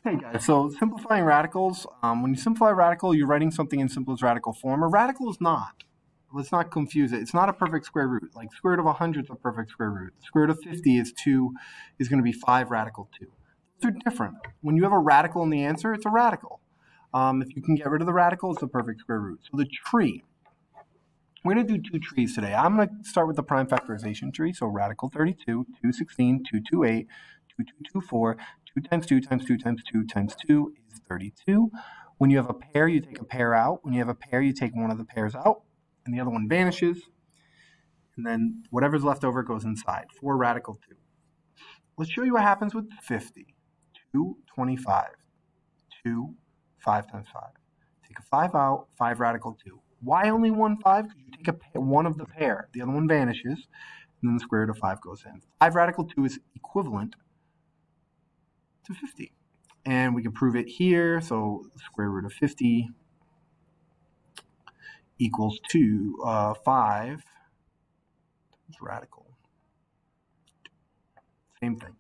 Hey guys, so simplifying radicals, when you simplify radical, you're writing something in simplest radical form. A radical is not. Let's not confuse it. It's not a perfect square root. Like square root of 100 is a perfect square root. The square root of 50 is going to be 5 radical 2. Those are different. When you have a radical in the answer, it's a radical. If you can get rid of the radical, it's a perfect square root. So the tree, we're going to do two trees today. I'm going to start with the prime factorization tree. So radical 32, 216, 228, 2224, 2 times 2 times 2 times 2 times 2 is 32. When you have a pair, you take a pair out. When you have a pair, you take one of the pairs out, and the other one vanishes. And then whatever's left over goes inside. 4 radical 2. Let's show you what happens with 50. 2, 25. 2, 5 times 5. Take a 5 out, 5 radical 2. Why only one 5? Because you take one of the pair. The other one vanishes, and then the square root of 5 goes in. 5 radical 2 is equivalent to 50. And we can prove it here. So the square root of 50 equals 5 radical. Same thing.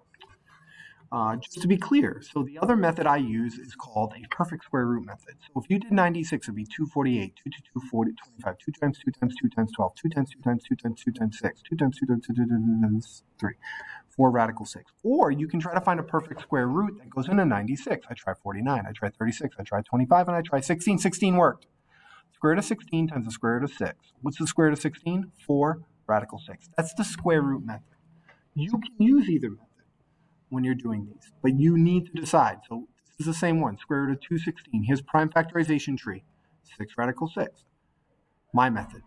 Just to be clear, so the other method I use is called a perfect square root method. So if you did 96, it would be 248, 2 to 2, 40, 25, 2 times 2 times 2 times 12, 2 times 2 times 2 times 2 times 6, 2 times 2 times 2 times 3, 4 radical 6. Or you can try to find a perfect square root that goes into 96. I tried 49, I tried 36, I tried 25, and I tried 16. 16 worked. Square root of 16 times the square root of 6. What's the square root of 16? 4 radical 6. That's the square root method. You can use either method when you're doing these, but you need to decide. So this is the same one, square root of 216. Here's prime factorization tree, 6 radical 6. My method.